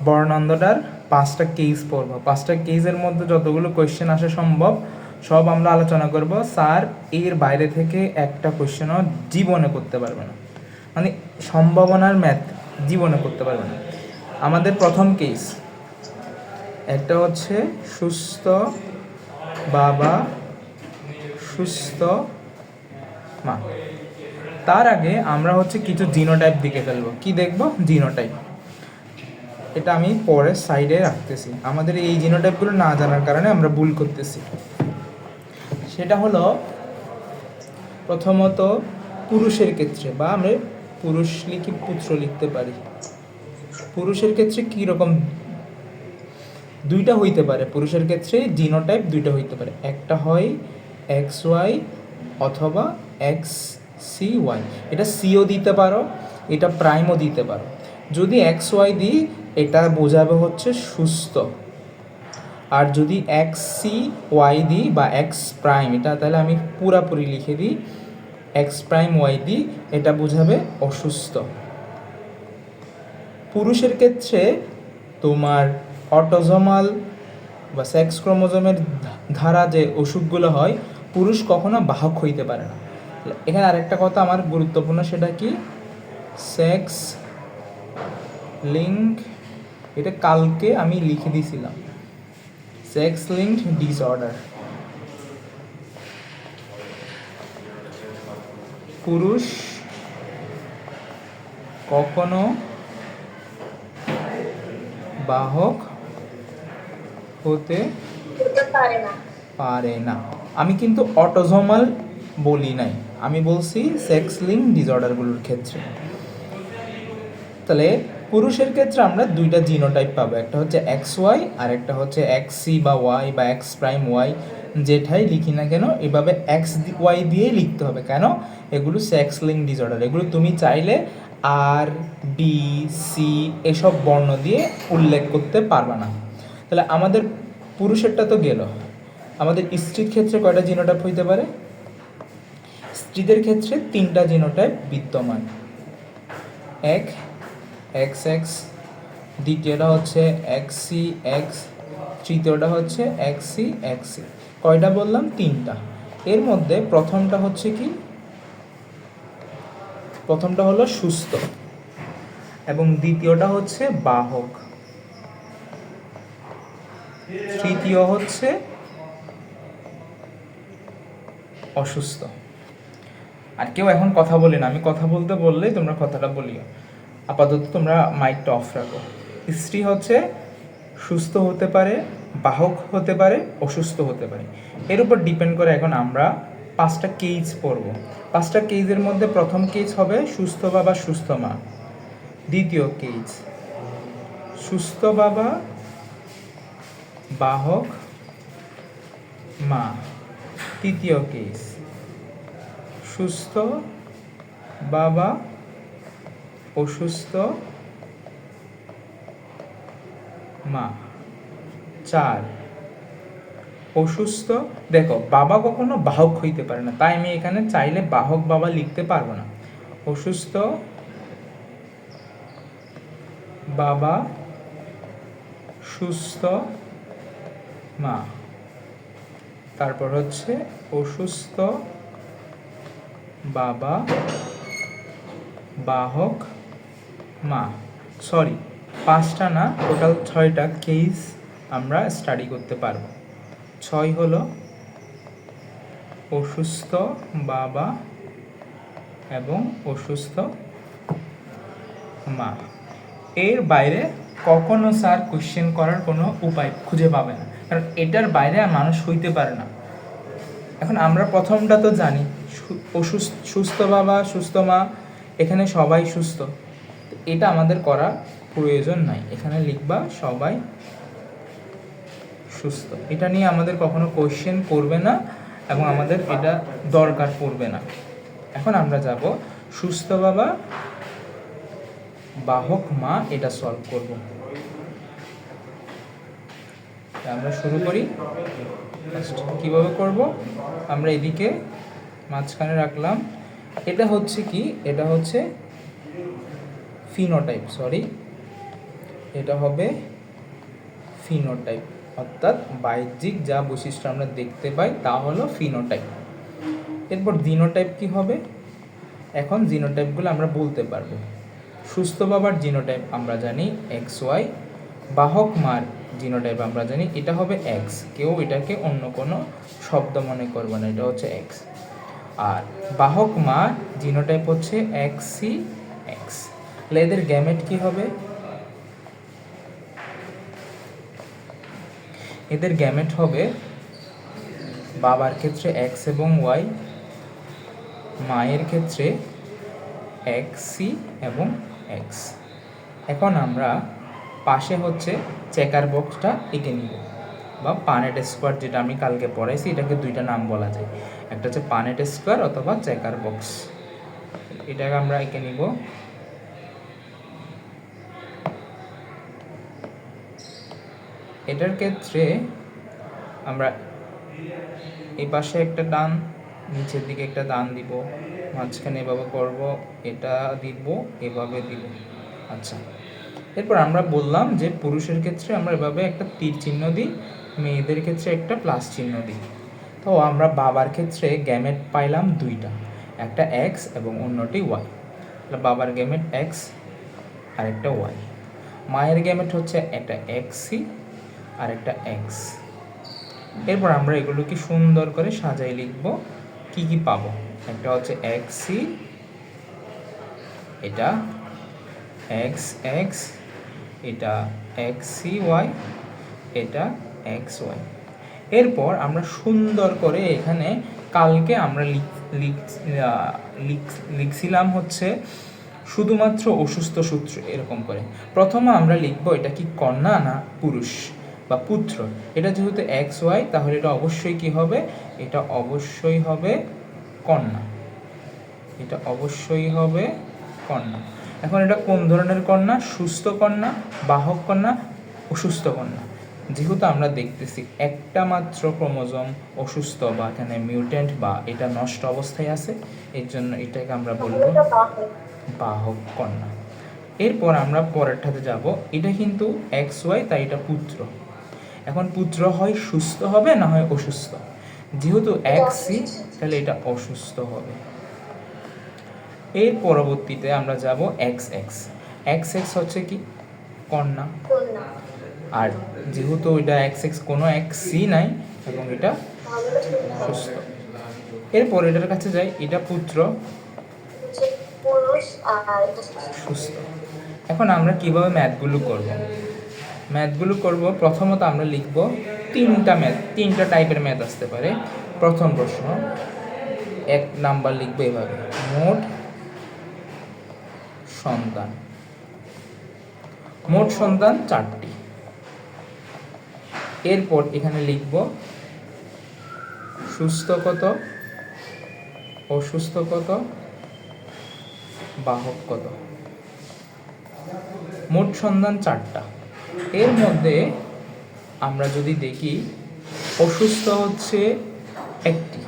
বর্ণান্ধটার 5টা কেস পড়বো। 5টা কেসের মধ্যে যতগুলো কোয়েশ্চেন আসা সম্ভব সব আমরা আলোচনা করব। স্যার এর বাইরে থেকে একটা কোয়েশ্চেনও জীবনে করতে পারবে না, মানে সম্ভাবনার ম্যাথ জীবনে করতে পারবে না। আমাদের প্রথম কেস একটা হচ্ছে সুস্থ বাবা সুস্থ মা। তার আগে আমরা হচ্ছে কিছু জিনোটাইপ দিকে ফেলবো। কি দেখবো? জিনোটাইপ। এটা আমি পরে সাইডে রাখতেছি, আমাদের এই জিনোটাইপগুলো না জানার কারণে আমরা ভুল করতেছি। সেটা হলো প্রথমত পুরুষের ক্ষেত্রে, বা আমরা পুরুষ লিখি পুত্র লিখতে পারি। পুরুষের ক্ষেত্রে কী রকম? দুইটা হইতে পারে পুরুষের ক্ষেত্রে, জিনোটাইপ দুইটা হইতে পারে। একটা হয় এক্স ওয়াই অথবা এক্স সি ওয়াই। এটা সিও দিতে পারো, এটা প্রাইমও দিতে পারো। যদি এক্স ওয়াই দিই এটা বোঝাবে হচ্ছে সুস্থ, আর যদি এক্স সি ওয়াই দিই বা এক্স প্রাইম, এটা তাহলে আমি পুরাপুরি লিখে দিই এক্স প্রাইম ওয়াই দিই, এটা বোঝাবে অসুস্থ। পুরুষের ক্ষেত্রে তোমার অটোজোমাল বা সেক্স ক্রোমোজোমের ধারা যে অসুখগুলো হয়, পুরুষ কখনো বাহক হইতে পারে না। এখানে আরেকটা কথা আমার গুরুত্বপূর্ণ, সেটা কি? সেক্স লিঙ্ক, এটা কালকে আমি লিখে দিয়েছিলাম, সেক্স লিঙ্কড ডিসঅর্ডার। পুরুষ কখনো বাহক হতে পারে না। আমি কিন্তু অটোজোমাল বলি নাই, আমি বলছি সেক্স লিঙ্ক ডিসঅর্ডারগুলোর ক্ষেত্রে। তাহলে পুরুষের ক্ষেত্রে আমরা দুইটা জিনোটাইপ পাবো, একটা হচ্ছে এক্স ওয়াই আর একটা হচ্ছে এক্স সি বা ওয়াই বা এক্স প্রাইম ওয়াই, যেটাই লিখি না কেন এভাবে এক্স ওয়াই দিয়েই লিখতে হবে। কেন? এগুলো সেক্স লিঙ্ক ডিসঅর্ডার, এগুলো তুমি চাইলে আর বি সি এসব বর্ণ দিয়ে উল্লেখ করতে পারবে না। তাহলে আমাদের পুরুষেরটা তো গেল। আমাদের স্ত্রীর ক্ষেত্রে কয়টা জিনোটাইপ হইতে পারে? স্ত্রীদের ক্ষেত্রে 3টা জিনোটাইপ বিদ্যমান। এক এক্স এক্স, দ্বিতীয়টা হচ্ছে এক্স সি এক্স, তৃতীয়টা হচ্ছে এক্স সি এক্স সি। কয়টা বললাম? 3টা। এর মধ্যে প্রথমটা হচ্ছে কি? প্রথমটা হলো সুস্থ, এবং দ্বিতীয়টা হচ্ছে বাহক, তৃতীয় হচ্ছে অসুস্থ। আর কেউ এখন কথা বলে না, আমি কথা বলতে বললেই তোমরা কথাটা বলিও। আপাতত তোমরা মাইকটা অফ রাখো। স্ত্রী হচ্ছে সুস্থ হতে পারে, বাহক হতে পারে, অসুস্থ হতে পারে। এর উপর ডিপেন্ড করে এখন আমরা 5টা কেস পড়ব। 5টা কেসের মধ্যে প্রথম কেস হবে সুস্থ বাবা সুস্থ মা। দ্বিতীয় কেস সুস্থ বাবা বাহক মা। তৃতীয় কেস সুস্থ বাবা অসুস্থ মা। 4 অসুস্থ। দেখো বাবা কখনো বাহক হইতে পারে না, তাই আমি এখানে চাইলে বাহক বাবা লিখতে পারবো না। অসুস্থ বাবা সুস্থ মা। তারপর হচ্ছে অসুস্থ বাবা বাহক মা। সরি, 5টা না, টোটাল 6টা কেস আমরা স্টাডি করতে পারবো। 6 হলো অসুস্থ বাবা এবং অসুস্থ মা। এর বাইরে কখনো স্যার কোশ্চেন করার কোনো উপায় খুঁজে পাবে না, কারণ এটার বাইরে আর মানুষ হইতে পারে না। এখন আমরা প্রথমটা তো জানি, সুস্থ বাবা সুস্থ মা, এখানে সবাই সুস্থ, এটা আমাদের করা প্রয়োজন নাই। এখানে লিখবা সবাই সুস্থ, এটা নিয়ে আমাদের কখনো কোশ্চেন করবে না এবং আমাদের এটা দরকার পড়বে না। এখন আমরা যাব সুস্থ বাবা বাহক মা, এটা সলভ করব। আমরা শুরু করি। কিভাবে করব? আমরা এদিকে মাঝখানে রাখলাম, এটা হচ্ছে কি? এটা হচ্ছে ফিনোটাইপ, সরি এটা হবে ফিনোটাইপ, অর্থাৎ বাহ্যিক যা বৈশিষ্ট্য আমরা দেখতে পাই তা হলো ফিনোটাইপ। এরপর জিনোটাইপ কি হবে? এখন জিনোটাইপগুলো আমরা বলতে পারবো। সুস্থ বাবার জিনোটাইপ আমরা জানি এক্স ওয়াই, বাহক মার জিনোটাইপ আমরা জানি এটা হবে এক্স, কেউ এটাকে অন্য কোনো শব্দ মনে করবে না, এটা হচ্ছে এক্স। আর বাহক মা জিনোটাইপ হচ্ছে এক্স সি এক্স। তাহলে এদের গ্যামেট কি হবে? এদের গ্যামেট হবে বাবার ক্ষেত্রে এক্স এবং ওয়াই, মায়ের ক্ষেত্রে এক্স সি এবং এক্স। এখন আমরা পাশে হচ্ছে চেকার বক্সটা এঁকে নিব, বা পানেট স্কোয়ার, যেটা আমি কালকে পড়াইছি, এটাকে দুইটা নাম বলা যায়, একটা হচ্ছে পানেট স্কোয়ার অথবা চেকার বক্স। এটাকে আমরা এঁকে নিব। এটার ক্ষেত্রে আমরা এই পাশে একটা টান, নিচের দিকে একটা টান দিব, মাঝখানে এভাবে করব, এটা দিব, এভাবে দিব। আচ্ছা, এরপর আমরা বললাম যে পুরুষের ক্ষেত্রে আমরা এভাবে একটা তীর চিহ্ন দিই, মেয়েদের ক্ষেত্রে একটা প্লাস চিহ্ন দিই। তো আমরা বাবার ক্ষেত্রে গ্যামেট পাইলাম দুইটা, একটা এক্স এবং অন্যটি ওয়াই। বাবার গ্যামেট এক্স আর একটা ওয়াই। মায়ের গ্যামেট হচ্ছে একটা এক্স সি আর একটা এক্স। এরপর আমরা এগুলোকে সুন্দর করে সাজাই লিখব, কি কি পাবো। একটা হচ্ছে এক্স সি, এটা এক্স এক্স, এটা এক্স সি ওয়াই, এটা এক্স ওয়াই। এরপর আমরা সুন্দর করে এখানে কালকে আমরা লিখছিলাম হচ্ছে শুধুমাত্র অসুস্থ সূত্র এরকম করে। প্রথমে আমরা লিখব এটা কি কন্যা না পুরুষ বা পুত্র। এটা যেহেতু এক্স ওয়াই, তাহলে এটা অবশ্যই কি হবে? এটা অবশ্যই হবে কন্যা, এটা অবশ্যই হবে কন্যা। এখন এটা কোন ধরনের কন্যা? সুস্থ কন্যা, বাহক কন্যা, অসুস্থ কন্যা। যেহেতু আমরা দেখতেছি একটা মাত্র ক্রোমোজোম অসুস্থ বা এখানে মিউট্যান্ট বা এটা নষ্ট অবস্থায় আছে, এর জন্য এটাকে আমরা বলবো বাহক কন্যা। এরপর আমরা পরেরটাতে যাব, এটা কিন্তু এক্স ওয়াই, তাই এটা পুত্র। এখন পুত্র হয় সুস্থ হবে না হয় অসুস্থ, যেহেতু এক্স সি তাহলে এটা অসুস্থ হবে। এর পরবর্তীতে আমরা যাব এক্স এক্স। এক্স এক্স হচ্ছে কি কন্যা, আর যেহেতু এটা এক্স এক্স কোনো এক্স সি নাই এবং এটা সুস্থ। এরপর এটার কাছে যাই, এটা পুত্র সুস্থ। এখন আমরা কিভাবে ম্যাথগুলো করব? ম্যাথগুলো করব, প্রথমত আমরা লিখব তিনটা টাইপের ম্যাথ আসতে পারে। প্রথম প্রশ্ন, এক নাম্বার লিখবো এভাবে, মোট সন্তান 4টি। এরপর এখানে লিখব সুস্থ কত, অসুস্থ কত, বাহক কত। মোট সন্তান 4টা। এর মধ্যে আমরা যদি দেখি অসুস্থ হচ্ছে 1টি,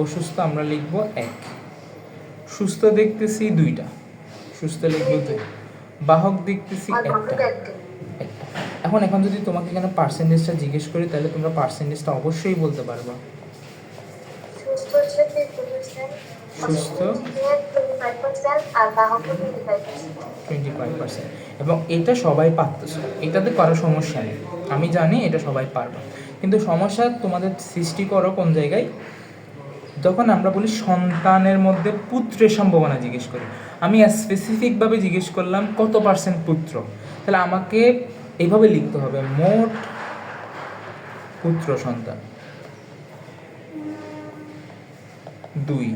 অসুস্থ আমরা লিখব 1। সুস্থ দেখতেছি 2টা, সুস্থ লিখব 2। বাহক দেখতেছি 1টা। এখন যদি তোমাকে এখানে পার্সেন্টেজটা জিজ্ঞেস করি, তাহলে তোমরা পার্সেন্টেজটা অবশ্যই বলতে পারবা। সুস্থ 25%, এবং এটা সবাই পারতেছ, এটাতে কারো সমস্যা নেই, আমি জানি এটা সবাই পারবা। কিন্তু সমস্যা তোমাদের সৃষ্টি করো কোন জায়গায়? যখন আমরা বলি সন্তানের মধ্যে পুত্রের সম্ভাবনা জিজ্ঞেস করি, আমি স্পেসিফিকভাবে জিজ্ঞেস করলাম কত পার্সেন্ট পুত্র, তাহলে আমাকে এইভাবে লিখতে হবে, মোট পুত্র সন্তান 2।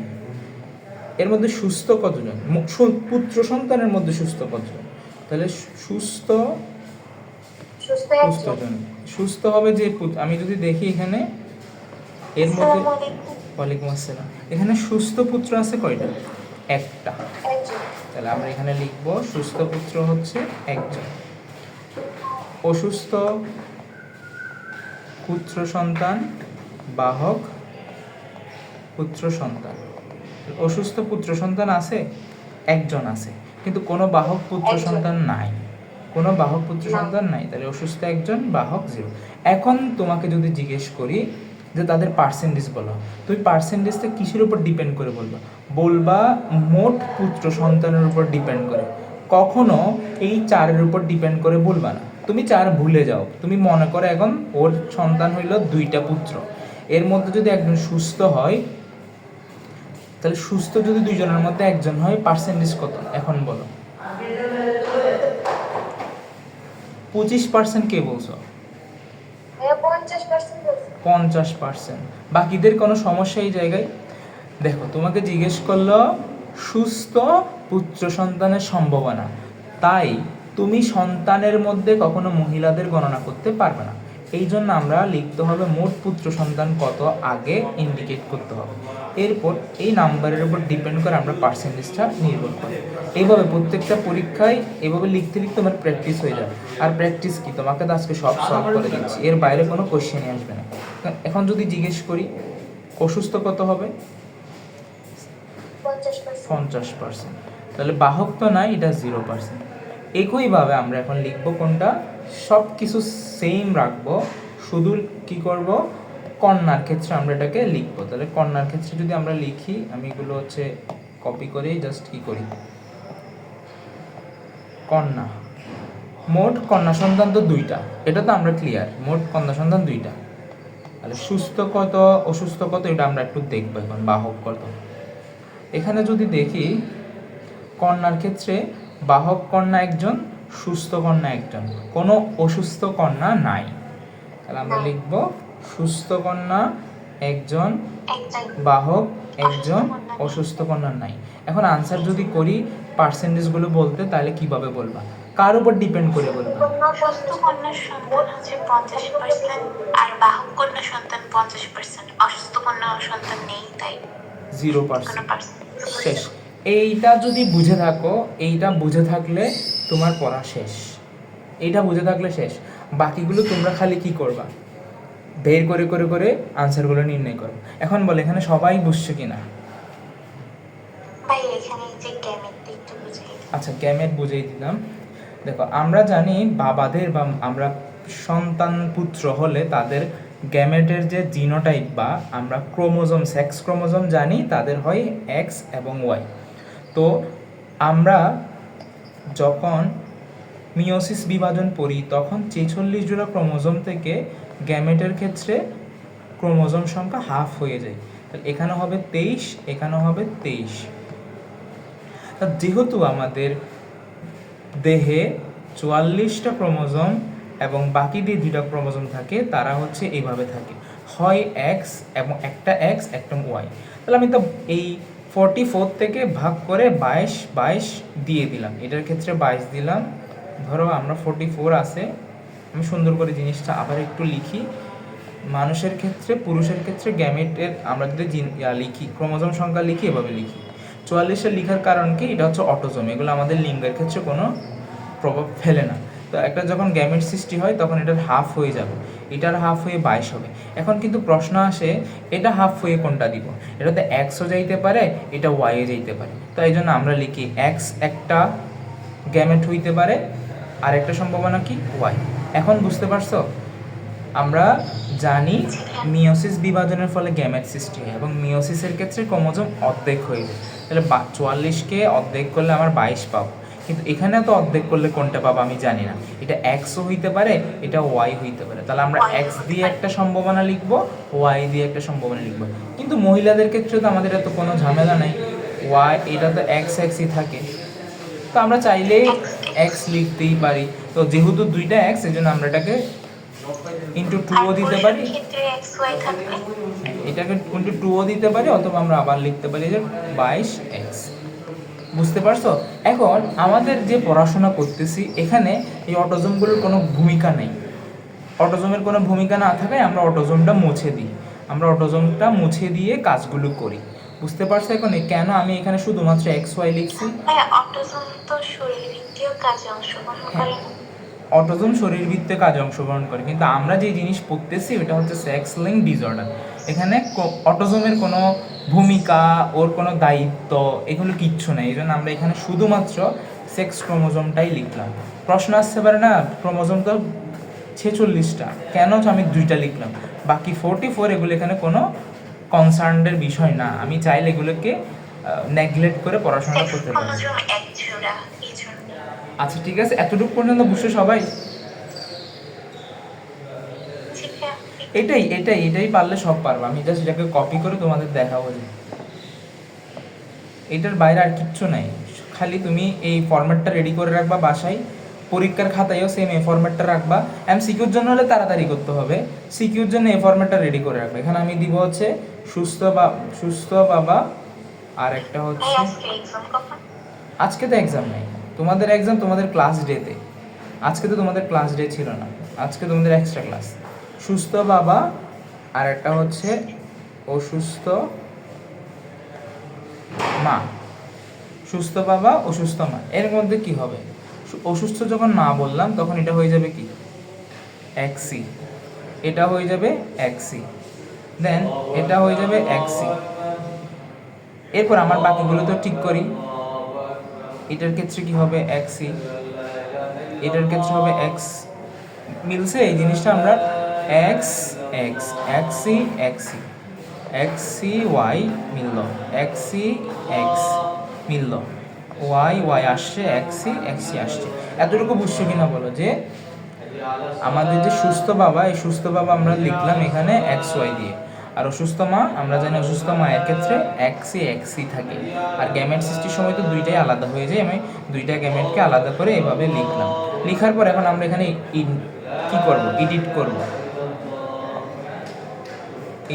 এর মধ্যে সুস্থ কতজন? পুত্র সন্তানের মধ্যে সুস্থ কতজন? তাহলে সুস্থ হবে যে আমি যদি দেখি এখানে এর মধ্যে, ওয়ালাইকুম আসসালাম, এখানে সুস্থ পুত্র আছে কয়টা? 1টা। তাহলে আমরা এখানে লিখব সুস্থ পুত্র হচ্ছে 1জন। অসুস্থ পুত্র সন্তান, বাহক পুত্র সন্তান। অসুস্থ পুত্র সন্তান আছে 1জন আছে, কিন্তু কোনো বাহক পুত্র সন্তান নাই। কোনো বাহক পুত্র সন্তান নাই, তাহলে অসুস্থ একজন, বাহক 0। এখন তোমাকে যদি জিজ্ঞেস করি যে তাদের পার্সেন্টেজ বলো, তুমি পার্সেন্টেজটা কিসের উপর ডিপেন্ড করে বলবা? বলবা মোট পুত্র সন্তানের উপর ডিপেন্ড করে, কখনো এই 4-এর উপর ডিপেন্ড করে বলবা না। তুমি 4 ভুলে যাও, তুমি মনে করো এখন ওর সন্তান হইল 2টা পুত্র, এর মধ্যে যদি একজন সুস্থ হয়, তাহলে সুস্থ যদি 2 জনের মধ্যে একজন হয়, পার্সেন্টেজ কত এখন বলো? 25% কে বলছো? 50%। বাকিদের কোনো সমস্যা এই জায়গায়? দেখো, তোমাকে জিজ্ঞেস করলো সুস্থ পুত্র সন্তানের সম্ভাবনা, তাই তুমি সন্তানের মধ্যে কখনো মহিলাদের গণনা করতে পারবে না। এই জন্য আমরা লিখতে হবে মোট পুত্র সন্তান কত, আগে ইন্ডিকেট করতে হবে, এরপর এই নাম্বারের উপর ডিপেন্ড করে আমরা পার্সেন্টেজটা নির্ভর করি। এইভাবে প্রত্যেকটা পরীক্ষায় এভাবে লিখতে লিখতে তোমার প্র্যাকটিস হয়ে যাবে। আর প্র্যাকটিস কি, তোমাকে তো আজকে সব সলভ করে দিচ্ছি, এর বাইরে কোনো কোশ্চেনই আসবে না। এখন যদি জিজ্ঞেস করি অসুস্থ কত হবে? 50%। তাহলে বাহক তো নাই, এটা 0%। একইভাবে আমরা এখন লিখবো কোনটা, সব কিছু সেম রাখবো, শুধু কি করব, কন্যার ক্ষেত্রে আমরা এটাকে লিখবো। তাহলে কন্যার ক্ষেত্রে যদি আমরা লিখি, আমি এগুলো হচ্ছে কপি করে জাস্ট কি করি, কন্যা, মোট কন্যা সন্তান তো 2টা, এটা তো আমরা ক্লিয়ার, মোট কন্যা সন্তান 2টা। তাহলে সুস্থ কত, অসুস্থ কত, এটা আমরা একটু দেখবো এখন, বাহক কত। এখানে যদি দেখি কন্যার ক্ষেত্রে বাহক কন্যা একজন, সুস্থ কন্যা একজন, কোনো অসুস্থ কন্যা নাই। তাহলে আমরা লিখব সুস্থ কন্যা একজন, বাহক একজন, অসুস্থ কন্যা নাই। এখন আনসার যদি করি পার্সেন্টেজগুলো বলতে, তাহলে কিভাবে বলবা, কার উপর ডিপেন্ড করে বলবা? সুস্থ কন্যার সন্তান হচ্ছে 50% আর বাহক কন্যা সন্তান 50%, অসুস্থ কন্যা সন্তান নেই, তাই 0%। শেষ। এইটা যদি বুঝে থাকো, এইটা বুঝে থাকলে তোমার পড়া শেষ, এইটা বুঝে থাকলে শেষ। বাকিগুলো তোমরা খালি কি করবা, বের করে করে করে আনসারগুলো নির্ণয় করো। এখন বলে এখানে সবাই বুঝছো কিনা? আচ্ছা, গ্যামেট বুঝিয়ে দিলাম। দেখো, আমরা জানি বাবাদের বা আমরা সন্তান পুত্র হলে তাদের গ্যামেটের যে জিনোটাইপ বা আমরা ক্রোমোজোম, সেক্স ক্রোমোজোম জানি, তাদের হয় এক্স এবং ওয়াই। তো আমরা যখন মিওসিস বিভাজন পড়ি, তখন 46 জোড়া ক্রোমোজোম থেকে গ্যামেটের ক্ষেত্রে ক্রোমোজোম সংখ্যা হাফ হয়ে যায়। তাহলে এখানে হবে 23, এখানে হবে 23। যেহেতু আমাদের দেহে 44টা ক্রোমোজোম এবং বাকি দিয়ে 2টা ক্রোমোজোম থাকে, তারা হচ্ছে এইভাবে থাকে, হয় এক্স এবং একটা এক্স একটা ওয়াই। তাহলে আমি তো এই 44 থেকে ভাগ করে 22 দিয়ে দিলাম, এটার ক্ষেত্রে 22 দিলাম। ধরো আমরা 44 আছে, আমি সুন্দর করে জিনিসটা আবার একটু লিখি। মানুষের ক্ষেত্রে, পুরুষের ক্ষেত্রে গ্যামেটের আমরা যদি লিখি, ক্রোমোজোম সংখ্যা লিখি, এভাবে লিখি। 44 লিখার কারণ কি, এটা হচ্ছে অটোজোম, এগুলো আমাদের লিঙ্গের ক্ষেত্রে কোনো প্রভাব ফেলে না। তো একটা যখন গ্যামেট সৃষ্টি হয়, তখন এটার হাফ হয়ে যাবে, এটার হাফ হয়ে 22 হবে। এখন কিন্তু প্রশ্ন আসে, এটা হাফ হয়ে কোনটা দিব? এটাতে এক্সও যাইতে পারে, এটা ওয়াইও যাইতে পারে। তো এই জন্য আমরা লিখি এক্স একটা গ্যামেট হইতে পারে, আর একটা সম্ভাবনা কি, ওয়াই। এখন বুঝতে পারছো? আমরা জানি মিওসিস বিভাজনের ফলে গ্যামেট সৃষ্টি হয় এবং মিওসিসের ক্ষেত্রে ক্রোমোজোম অর্ধেক হয়ে যায়। তাহলে 44কে অর্ধেক করলে আমার 22 পাবো, কিন্তু এখানে তো অর্ধেক করলে কোনটা পাবো আমি জানি না। এটা এক্সও হইতে পারে, এটা ওয়াই হইতে পারে। তাহলে আমরা এক্স দিয়ে একটা সম্ভাবনা লিখবো, ওয়াই দিয়ে একটা সম্ভাবনা লিখবো। কিন্তু মহিলাদের ক্ষেত্রে তো আমাদের এত কোনো ঝামেলা নেই, ওয়াই এটা তো এক্স এক্সই থাকে, তো আমরা চাইলেই এক্স লিখতেই পারি। তো যেহেতু 2টা এক্স, এই জন্য আমরা এটাকে ইন্টু 2ও দিতে পারি, এটাকে ইন্টু 2ও দিতে পারি, অথবা আমরা আবার লিখতে পারি যে 22x। বুঝতে পারছো? এখন আমাদের যে পড়াশোনা করতেছি, এখানে এই অটোজোমগুলোর কোনো ভূমিকা নেই। অটোজোমের কোনো ভূমিকা না থাকায় আমরা অটোজোমটা মুছে দিই, আমরা অটোজোমটা মুছে দিয়ে কাজগুলো করি। বুঝতে পারছো এখন কেন আমি এখানে শুধুমাত্র এক্স ওয়াই লিখছি? অটোজোম তো শরীরবৃত্তীয় কাজে অংশগ্রহণ করে। অটোজোম শরীরবৃত্তীয় কাজে অংশগ্রহণ করে, কিন্তু আমরা যে জিনিস পড়তেছি ওটা হচ্ছে সেক্স লিঙ্ক ডিসঅর্ডার। এখানে অটোজোমের কোনো ভূমিকা, ওর কোনো দায়িত্ব, এগুলো কিচ্ছু নেই। এই জন্য আমরা এখানে শুধুমাত্র সেক্স ক্রোমোজোমটাই লিখলাম। প্রশ্ন আসতে পারে না ক্রোমোজোম তো 46টা, কেন আমি 2টা লিখলাম, বাকি 44 এগুলো এখানে কোনো কনসার্নের বিষয় না। আমি চাইলে এগুলোকে নেগলেক্ট করে পড়াশোনা সেক্স করতে পারি। ক্রোমোজোম এক জোড়া, এই জন্য। আচ্ছা ঠিক আছে, এতটুকু পর্যন্ত বুঝছো সবাই? ঠিক আছে। এটাই পারলে সব পারবো। আমি জাস্ট এটাকে কপি করে তোমাদের দেখাবো যে এটার বাইরে আর কিচ্ছু নাই। খালি তুমি এই ফরম্যাটটা রেডি করে রাখবা বাসায়, পরীক্ষার খাতায়ও সেম এই ফরম্যাটটা রাখবা। সিকিউর জন্য হলে তাড়াতাড়ি করতে হবে, সিকিউর জন্য এই ফরম্যাটটা রেডি করে রাখবে। এখানে আমি দিব হচ্ছে সুস্থ বাবা, আর একটা ভাই হচ্ছে আজকে এক্সাম কখন? আজকে তো এক্সাম নেই, তোমাদের এক্সাম তোমাদের ক্লাস ডেতে। আজকে তো তোমাদের ক্লাস ডে ছিল না, আজকে তোমাদের এক্সট্রা ক্লাস। সুস্থ বাবা আর একটা হচ্ছে অসুস্থ মা। সুস্থ বাবা অসুস্থ মা, এর মধ্যে কি হবে? অসুস্থ যখন মা বললাম তখন এটা হয়ে যাবে কি এক্সি, এটা হয়ে যাবে এক্সি, দেন এটা হয়ে যাবে এক্সি। এরপর আমার বাকিগুলো তো ঠিক করি। এটার ক্ষেত্রে কি হবে এক্সি, এটার ক্ষেত্রে হবে এক্স, মিলছে এই জিনিসটা আমরা এক্স এক্স এক্সি এক্সি এক্সি ওয়াই মিলল, এক্সি এক্স মিলল, ওয়াই ওয়াই আসছে, এক্সি এক্সি আসছে। এতটুকু বুঝছো কিনা বলো? যে আমাদের যে সুস্থ বাবা, এই সুস্থ বাবা আমরা লিখলাম এখানে এক্স ওয়াই দিয়ে, আর অসুস্থ মা আমরা জানি অসুস্থ মায়ের ক্ষেত্রে এক্সি এক্সি থাকে। আর গ্যামেট সৃষ্টির সময় তো দুইটাই আলাদা হয়ে যায়, আমি দুইটা গ্যামেটকে আলাদা করে এভাবে লিখলাম। লিখার পর এখন আমরা এখানে কি করব? এডিট করব।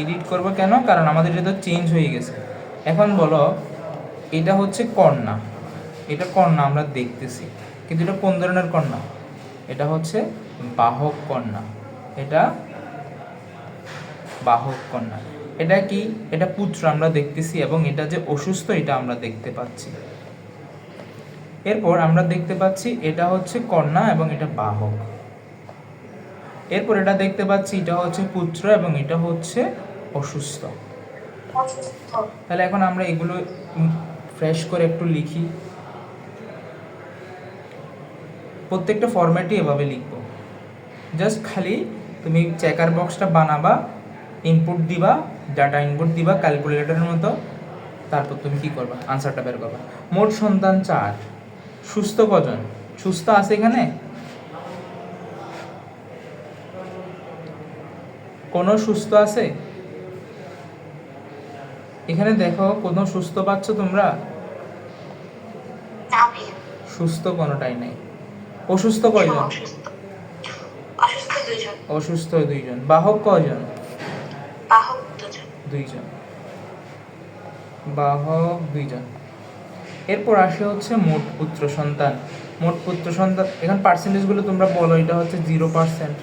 এডিট করব কেন? কারণ আমাদের এটা তো চেঞ্জ হয়ে গেছে। এখন বলো এটা হচ্ছে কন্যা, এটা কন্যা আমরা দেখতেছি, কিন্তু এটা কোন ধরনের কন্যা? এটা হচ্ছে বাহক কন্যা, এটা বাহক কন্যা। এটা কি? এটা পুত্র আমরা দেখতেছি, এবং এটা যে অসুস্থ এটা আমরা দেখতে পাচ্ছি। এরপর আমরা দেখতে পাচ্ছি এটা হচ্ছে কন্যা এবং এটা বাহক। এরপর এটা দেখতে পাচ্ছি এটা হচ্ছে পুত্র এবং এটা হচ্ছে অসুস্থ। তাহলে এখন আমরা এগুলো ফ্রেশ করে একটু লিখি। প্রত্যেকটা ফরম্যাটই এভাবে লিখবো। জাস্ট খালি তুমি চেকার বক্সটা বানাবা, ইনপুট দিবা, ডাটা ইনপুট দিবা ক্যালকুলেটরের মতো, তারপর তুমি কি করবা? আনসারটা বের করবা। মোট সন্তান 4, সুস্থ কজন? সুস্থ আছে এখানে? কোনো সুস্থ আছে এখানে? দেখো কোনো সুস্থ পাচ্ছ তোমরা? না ভাইয়া। সুস্থ কোনোটাই নাই। অসুস্থ কয়জন? অসুস্থ, অসুস্থ দুজন। অসুস্থ 2জন। বাহক কয়জন? বাহক দুজন। 2জন, বাহক 2জন। এরপর আসে হচ্ছে মোট পুত্র সন্তান। মোট পুত্র সন্তান, এখানে পার্সেন্টেজগুলো তোমরা বলো। এটা হচ্ছে 0%,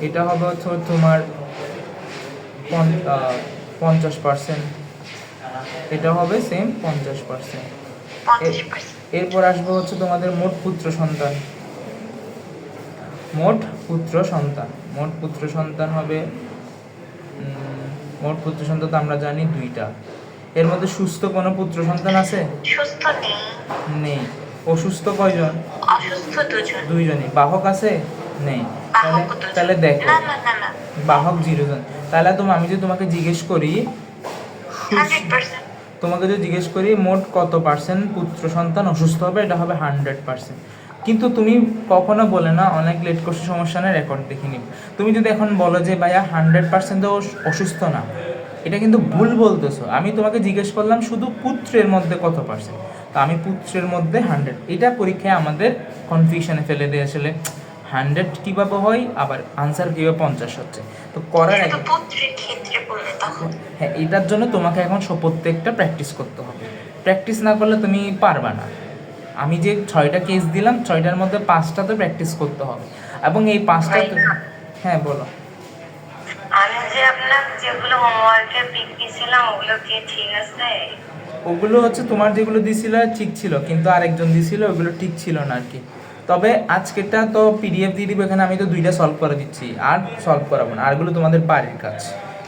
এটা হবে হচ্ছে তোমার 50%, এটা হবে সেম 50%। 50%। এরপর আসবে হচ্ছে তোমাদের মোট পুত্র সন্তান। মোট পুত্র সন্তান, মোট পুত্র সন্তান হবে মোট পুত্র সন্তান তো আমরা জানি 2টা। এর মধ্যে সুস্থ কোনো পুত্র সন্তান আছে? সুস্থ নেই। নেই। অসুস্থ কয়জন? অসুস্থ দুজন। 2জনই। বাহক আছে? নেই। বাহক দুজন। তাহলে দেখো না না না না, বাহক 0 জন। তাহলে আমি যদি তোমাকে জিজ্ঞেস করি 100%। তোমাকে যদি জিজ্ঞেস করি মোট কত পার্সেন্ট পুত্র সন্তান অসুস্থ হবে, এটা হবে 100%। কিন্তু তুমি কখনো বলে না অনেক লেট করছে, সমস্যা নেই, রেকর্ড দেখে নিব। তুমি যদি এখন বলো যে ভাইয়া 100% অসুস্থ না, এটা কিন্তু ভুল বলতেছো। আমি তোমাকে জিজ্ঞেস করলাম শুধু পুত্রের মধ্যে কত পার্সেন্ট, তো আমি পুত্রের মধ্যে 100। এটা পরীক্ষায় আমাদের কনফিউশনে ফেলে দিয়ে আসলে 100 কীভাবে হয়, আবার আনসার কীভাবে 50 হচ্ছে। তো করার আগে পুত্রের ক্ষেত্রে বললে তখন। হ্যাঁ, এটার জন্য তোমাকে এখন প্রত্যেকটা প্র্যাকটিস করতে হবে। প্র্যাকটিস না করলে তুমি পারবা না। আমি যে 6টা কেস দিলাম 6টার মধ্যে 5টা তো প্র্যাকটিস করতে হবে, এবং এই 5টা হ্যাঁ বলো। আমি যে আপনার যেগুলো হোমওয়ার্কের পিক দিয়েছিলাম ওগুলো কি ঠিক আছে? ওগুলো হচ্ছে তোমার যেগুলো দিছিল ঠিক ছিল, কিন্তু আরেকজন দিছিল ওগুলো ঠিক ছিল না আর কি। তবে আজকেরটা তো পিডিএফ দিয়ে দিব, এখানে আমি তো 2টা সলভ করে দিচ্ছি, আর সলভ করাবো না। আরগুলো তোমাদের বাড়ির কাজ।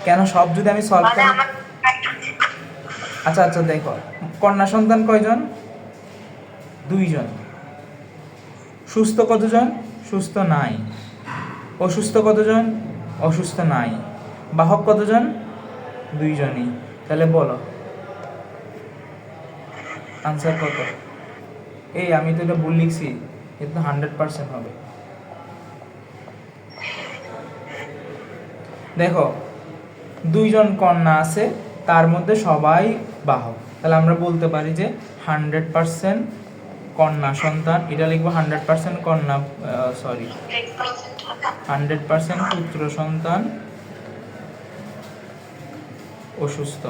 কেন সব যদি আমি সলভ করি? আচ্ছা দেখো, কন্যা সন্তান কয়জন? 2 জন। সুস্থ কতজন? সুস্থ নাই। অসুস্থ কতজন? অসুস্থ নাই। বাহক কতজন? 2 জনই। তাহলে বলো আনসার কত? এই আমি তো এটা ভুল লিখছি, এটা তো 100% হবে। দেখো 2 জন কন্যা আছে, তার মধ্যে সবাই বাহক। তাহলে আমরা বলতে পারি যে 100% কন্যা সন্তান, এটা লিখবো 100% কন্যা, 100% পুত্র সন্তান অসুস্থ।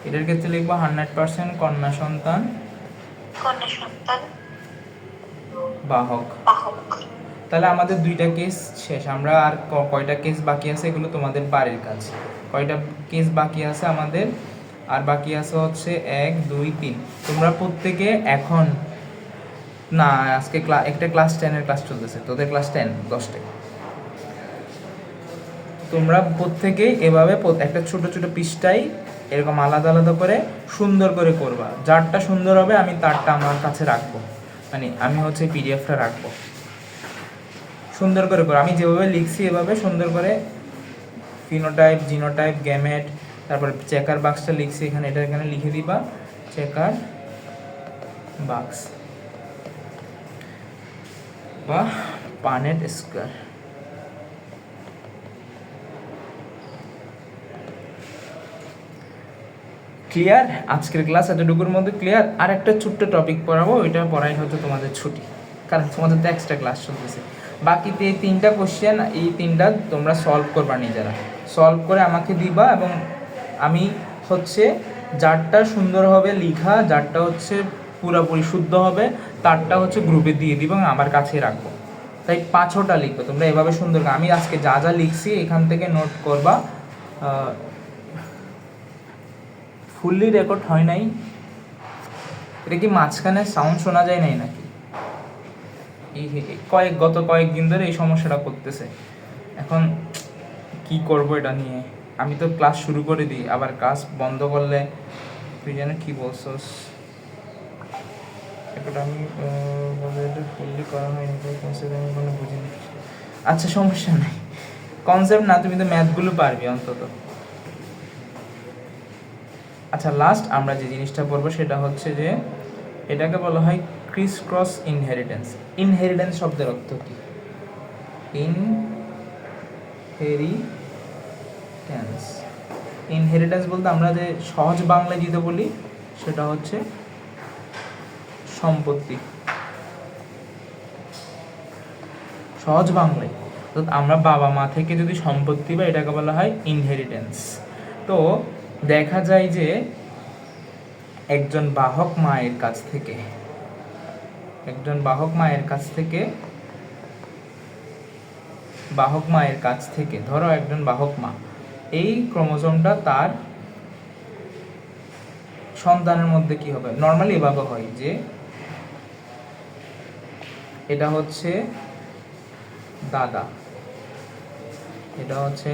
এটার ক্ষেত্রে লিখবো 100% কন্যা সন্তান বাহক। তাহলে আমাদের 2টা কেস শেষ। আমরা আর কয়টা কেস বাকি আছে এগুলো তোমাদের বাড়ির কাজ। কয়টা কেস বাকি আছে আমাদের? আর বাকি আছে হচ্ছে 1 2 3। তোমরা প্রত্যেকে এখন না, আজকে একটা ক্লাস 10-এর ক্লাস চলতেছে, তোদের ক্লাস 10 10টে। তোমরা প্রত্যেকে এভাবে একটা ছোট ছোট পৃষ্ঠায় এরকম আলাদা আলাদা করে সুন্দর করে করবা। যারটা সুন্দর হবে আমি তারটা আমার কাছে রাখবো, মানে আমি হচ্ছে পিডিএফটা রাখবো। সুন্দর করে করো, আমি যেভাবে লিখছি এভাবে সুন্দর করে ফিনোটাইপ, জিনোটাইপ, গ্যামেট, তারপরে চেকার বাক্সটা লিখছি এখানে, এটা এখানে লিখে দিবা চেকার বাক্স বা পানেট স্কয়ার। ক্লিয়ার? আজকের ক্লাস এতটুকুর মধ্যে ক্লিয়ার। আর একটা ছোট্ট টপিক পড়াবো, ওইটা পড়াই হয়তো তোমাদের ছুটি, কারণ তোমাদের তো এক্সট্রা ক্লাস চলতেছে। বাকিতে এই 3টা কোশ্চেন, এই 3টা তোমরা সলভ করবা নিজেরা, সলভ করে আমাকে দিবা, এবং আমি হচ্ছে যারটা সুন্দর হবে লিখা, যারটা হচ্ছে পুরোপুরি শুদ্ধ হবে তারটা হচ্ছে গ্রুপে দিয়ে দিব এবং আমার কাছে রাখবো। তাই 5টা লিখবে তোমরা এভাবে সুন্দর করে। আমি আজকে যা যা লিখছি এখান থেকে নোট করবা। ফুললি রেকর্ড হয় নাই? এটা কি মাঝখানে সাউন্ড শোনা যায় নাই নাকি? গত কয়েকদিন ধরে এই সমস্যাটা করতেছে। এখন কি করব এটা নিয়ে? আমি তো ক্লাস শুরু করে দিই, আবার ক্লাস বন্ধ করলে তুই যেন কি বলছস। এটা আমি ফুললি করা হয়নি, কনসেপ্ট আমি কোনো বুঝিনি। আচ্ছা সমস্যা নাই, কনসেপ্ট না, তুমি তো ম্যাথগুলো পারবি অন্তত। আচ্ছা লাস্ট আমরা যে জিনিসটা পড়বো সেটা হচ্ছে যে এটাকে বলা হয় ক্রিস ক্রস ইনহেরিটেন্স। ইনহেরিটেন্স শব্দের অর্থ কি? ইনহেরিটেন্স, ইনহেরিটেন্স বলতে আমরা যে সহজ বাংলায় যেটা বলি সেটা হচ্ছে সম্পত্তি। সহজ বাংলায় আমরা বাবা মা থেকে যদি সম্পত্তি পাই এটাকে বলা হয় ইনহেরিটেন্স। তো দেখা যায় যে একজন বাহক মায়ের কাছ থেকে ধরো একজন বাহক মা, এই ক্রোমোজোমটা তার সন্তানের মধ্যে কি হবে? নর্মালি এভাবে হয় যে এটা হচ্ছে দাদা, এটা হচ্ছে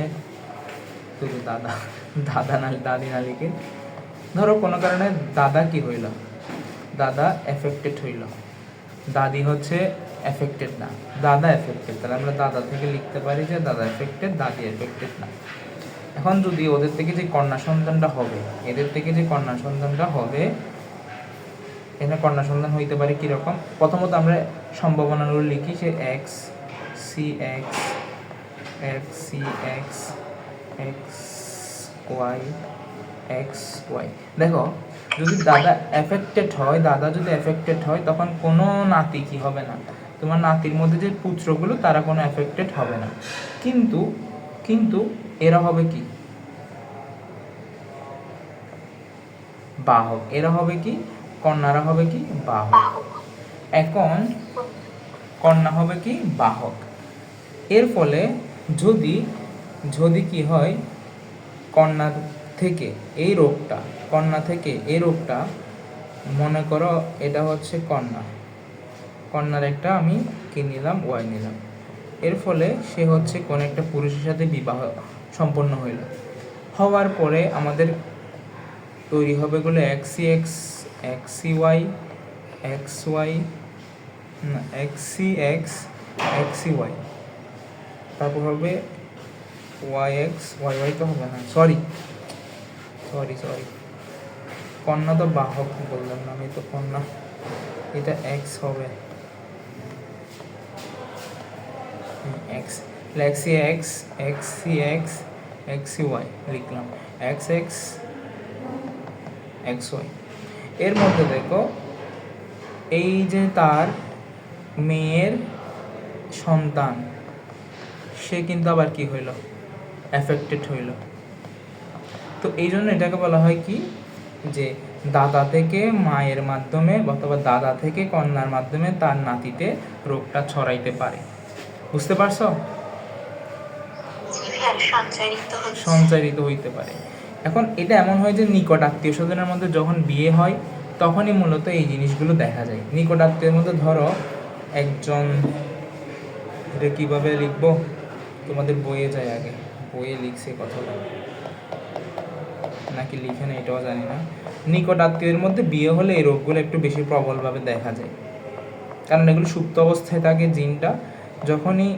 দাদা না দাদি না লিখে, ধরো কোনো কারণে দাদা কি হইল, দাদা এফেক্টেড হইল, দাদি হচ্ছে এফেক্টেড না, দাদা এফেক্টেড। তাহলে আমরা দাদা থেকে লিখতে পারি যে দাদা এফেক্টেড, দাদি এফেক্টেড না। এখন যদি ওদের থেকে যে কন্যা সন্তানটা হবে, এদের থেকে যে কন্যা সন্তানটা হবে, এখানে কন্যা সন্তান হইতে পারে কীরকম? প্রথমত আমরা সম্ভাবনাগুলো লিখি, say X C X, X C X, X Y, X Y. দেখো যদি দাদা এফেক্টেড হয় তখন কোনো নাতি কি হবে না, তোমার নাতির মধ্যে যে পুত্রগুলো তারা কোনো এফেক্টেড হবে না। কিন্তু এরা হবে কি? বাহক। এরা হবে কি? কন্যারা হবে কি? বাহক। এখন কন্যা হবে কি? বাহক। এর ফলে যদি কি হয়, কন্যা থেকে এই রোগটা মনে করো এটা হচ্ছে কন্যার একটা আমি কি নিলাম? ওয়াই নিলাম। এর ফলে সে হচ্ছে কোন একটা পুরুষের সাথে বিবাহ সম্পন্ন হওয়ার পরে আমাদের তৈরি হবে গুলো X C X, X C Y, X Y না X C X X C Y, তারপর হবে ওয়াই এক্স ওয়াই ওয়াই তো হবে না, সরি সরি সরি কন্যা তো বাহক বললাম না আমি, তো কন্যা এটা এক্স হবে, X X C X X C X X C Y লিখলাম, এক্স এক্স এক্স ওয়াই। এর মধ্যে দেখো এই যে তার মেয়ের সন্তান, সে কিন্তু আবার কি হইল, এফেক্টেড হইল। তো এই জন্য এটাকে বলা হয় কি, যে দাদা থেকে মায়ের মাধ্যমে অথবা দাদা থেকে কন্যার মাধ্যমে তার নাতিতে রোগটা ছড়াইতে পারে। বুঝতে পারছো? জি ভাইয়া, সঞ্চারিত হচ্ছে। সঞ্চারিত হইতে পারে। এখন এটা এমন হয় যে নিকট আত্মীয় স্বজনের মধ্যে যখন বিয়ে হয় তখনই মূলত এই জিনিসগুলো দেখা যায়। নিকট আত্মীয়ের মধ্যে ধরো একজন, এটা কীভাবে লিখবো, তোমাদের বইয়ে যায়, আগে বইয়ে লিখছে কথাটা নাকি লিখে না এটাও জানি না। নিকট আত্মীয়ের মধ্যে বিয়ে হলে এই রোগগুলো একটু বেশি প্রবলভাবে দেখা যায়, কারণ এগুলো সুপ্ত অবস্থায় থাকে জিনটা। যখনই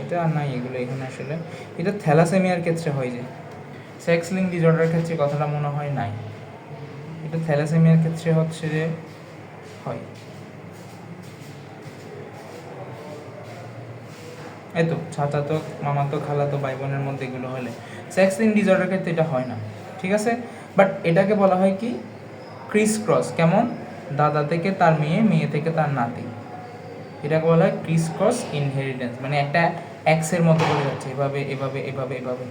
এটা আর নাই এগুলো এখানে আসলে, এটা থ্যালাসেমিয়ার ক্ষেত্রে হয়, যে সেক্স লিঙ্ক ডিসঅর্ডারের ক্ষেত্রে কথাটা মনে হয় নাই, এটা থ্যালাসেমিয়ার ক্ষেত্রে হচ্ছে যে হয়। এই তো চাচা তো মামা তো খালা তো ভাই বোনের মধ্যে এগুলো হলে, সেক্স লিঙ্ক ডিসঅর্ডারের ক্ষেত্রে এটা হয় না, ঠিক আছে। বাট এটাকে বলা হয় কি, ক্রিস ক্রস। কেমন? দাদা থেকে তার মেয়ে, মেয়ে থেকে তার নাতি, এটাকে বলা হয় ক্রিস ক্রস ইনহেরিটেন্স, মানে একটা এক্সের মতো করে যাচ্ছে, এভাবে এভাবে এভাবে এভাবে।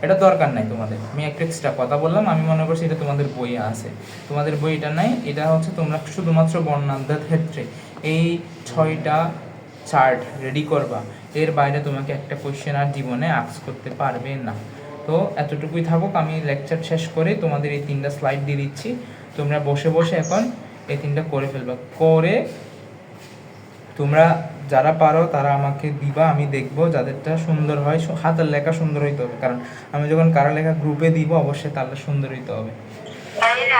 এটা দরকার নাই তোমাদের, আমি একটু এক্সট্রা কথা বললাম, আমি মনে করছি এটা তোমাদের বইয়ে আছে, তোমাদের বই এটা নাই। এটা হচ্ছে তোমরা শুধুমাত্র বর্ণাঢ্যের ক্ষেত্রে এই 6টা চার্ট রেডি করবা, এর বাইরে তোমাকে একটা কোয়েশ্চেন আর জীবনে আস্ক করতে পারবে না। তো এতটুকুই থাকুক, আমি লেকচার শেষ করে তোমাদের এই 3টা স্লাইড দিয়ে দিচ্ছি, তোমরা বসে বসে এখন এই 3টা করে ফেলবা, করে তোমরা যারা পারো তারা আমাকে দিবা, আমি দেখবো যাদেরটা সুন্দর হয়। হাতের লেখা সুন্দর হইতে হবে, কারণ আমি যখন কারো লেখা গ্রুপে দিব অবশ্যই তাহলে সুন্দর হইতে হবে।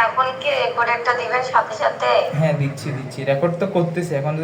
এখন কি রেকর্ড একটা দিবেন সাথে সাথে? হ্যাঁ দিচ্ছি, রেকর্ড তো করতেছি এখন।